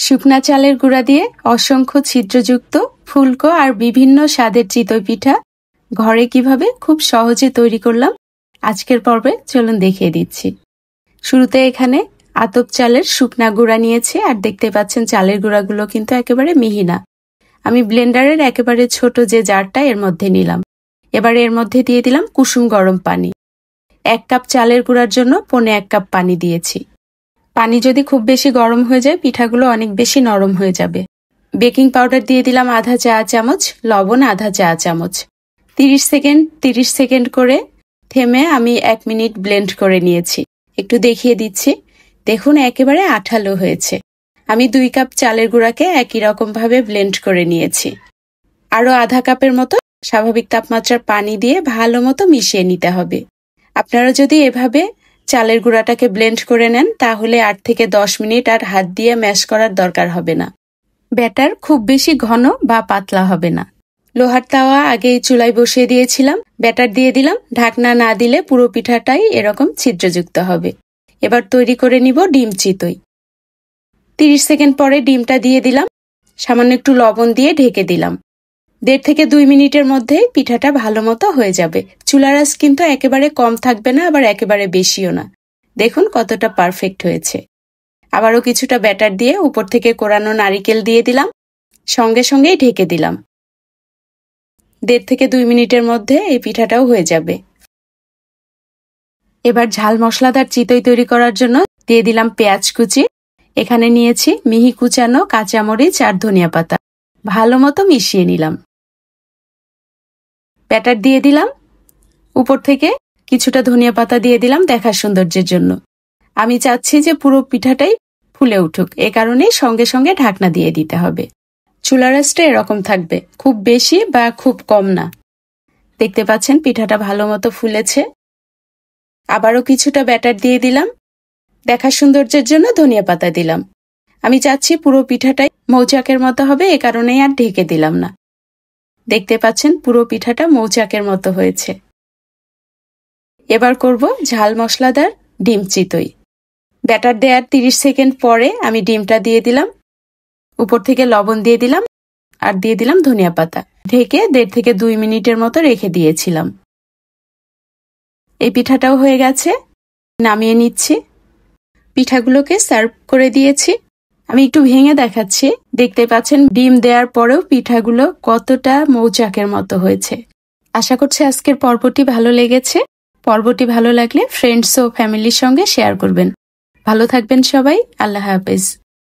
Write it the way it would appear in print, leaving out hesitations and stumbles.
শুকনা চালের গুঁড়া দিয়ে অসংখ্য ছিদ্রযুক্ত ফুলকো আর বিভিন্ন স্বাদের চিতই পিঠা ঘরে কিভাবে খুব সহজে তৈরি করলাম আজকের পর্বে চলুন দেখিয়ে দিচ্ছি। শুরুতে এখানে আতপ চালের শুকনা গুঁড়া নিয়েছি আর দেখতে পাচ্ছেন চালের গুঁড়াগুলো কিন্তু একেবারে মিহি না। আমি ব্লেন্ডারের একেবারে ছোট যে জারটা এর মধ্যে নিলাম। এবার এর মধ্যে দিয়ে দিলাম কুসুম গরম পানি। 1 কাপ চালের গুঁড়ার জন্য 1.25 কাপ পানি দিয়েছি। পানি যদি খুব বেশি গরম হয়ে যায় পিঠাগুলো অনেক বেশি নরম হয়ে যাবে। বেকিং পাউডার দিয়ে দিলাম আধা চা চামচ, লবণ আধা চা চামচ। 30 সেকেন্ড করে থেমে আমি 1 মিনিট ব্লেন্ড করে নিয়েছি। একটু দেখিয়ে দিচ্ছি, দেখুন একেবারে আঠালো হয়েছে। আমি 2 কাপ চালের গুঁড়াকে একই রকম ভাবে ব্লেন্ড করে নিয়েছি। আরো আধা কাপের মতো স্বাভাবিক তাপমাত্রার পানি দিয়ে ভালো মতো মিশিয়ে নিতে হবে। আপনারা যদি এভাবে চালের গুঁড়াটাকে ব্লেন্ড করে নেন তাহলে 8 থেকে 10 মিনিট আর হাত দিয়ে ম্যাশ করার দরকার হবে না। ব্যাটার খুব বেশি ঘন বা পাতলা হবে না। লোহার তাওয়া আগেই চুলায় বসিয়ে দিয়েছিলাম, ব্যাটার দিয়ে দিলাম। ঢাকনা না দিলে পুরো পিঠাটাই এরকম ছিদ্রযুক্ত হবে। এবার তৈরি করে নিব ডিম চিতই। 30 সেকেন্ড পরে ডিমটা দিয়ে দিলাম, সামান্য একটু লবণ দিয়ে ঢেকে দিলাম। 1.5 থেকে 2 মিনিটের মধ্যে পিঠাটা ভালো মতো হয়ে যাবে। চুলার আঁচ কিন্তু একেবারে কম থাকবে না, আবার একেবারে বেশিও না। দেখুন কতটা পারফেক্ট হয়েছে। আবারও কিছুটা ব্যাটার দিয়ে উপর থেকে কোরানো নারিকেল দিয়ে দিলাম, সঙ্গে সঙ্গেই ঢেকে দিলাম। 1.5 থেকে 2 মিনিটের মধ্যে এই পিঠাটাও হয়ে যাবে। এবার ঝাল মশলাদার চিতই তৈরি করার জন্য দিয়ে দিলাম পেঁয়াজ কুচি। এখানে নিয়েছি মিহি কুচানো কাঁচামরিচ আর ধনিয়া পাতা। ভালো মতো মিশিয়ে নিলাম। ব্যাটার দিয়ে দিলাম, উপর থেকে কিছুটা ধনিয়া পাতা দিয়ে দিলাম দেখার সৌন্দর্যের জন্য। আমি চাচ্ছি যে পুরো পিঠাটাই ফুলে উঠুক, এ কারণেই সঙ্গে সঙ্গে ঢাকনা দিয়ে দিতে হবে। চুলার আঁচটা এরকম থাকবে, খুব বেশি বা খুব কম না। দেখতে পাচ্ছেন পিঠাটা ভালো মতো ফুলেছে। আবারও কিছুটা ব্যাটার দিয়ে দিলাম, দেখার সৌন্দর্যের জন্য ধনিয়া পাতা দিলাম। আমি চাচ্ছি পুরো পিঠাটাই মৌচাকের মতো হবে, এ কারণেই আর ঢেকে দিলাম না। দেখতে পাচ্ছেন পুরো পিঠাটা মৌচাকের মতো হয়েছে। এবার করব ঝাল মশলাদার ডিম চিতই। ব্যাটার দেওয়ার 30 সেকেন্ড পরে আমি ডিমটা দিয়ে দিলাম, উপর থেকে লবণ দিয়ে দিলাম আর দিয়ে দিলাম ধনিয়া পাতা। ঢেকে 1.5 থেকে 2 মিনিটের মতো রেখে দিয়েছিলাম। এই পিঠাটাও হয়ে গেছে, নামিয়ে নিচ্ছি। পিঠাগুলোকে সার্ভ করে দিয়েছি। আমি একটু ভেঙে দেখাচ্ছি, দেখতে পাচ্ছেন ডিম দেওয়ার পরেও পিঠাগুলো কতটা মৌচাকের মতো হয়েছে। আশা করছি আজকের পর্বটি ভালো লেগেছে। পর্বটি ভালো লাগলে ফ্রেন্ডস ও ফ্যামিলির সঙ্গে শেয়ার করবেন। ভালো থাকবেন সবাই। আল্লাহ হাফেজ।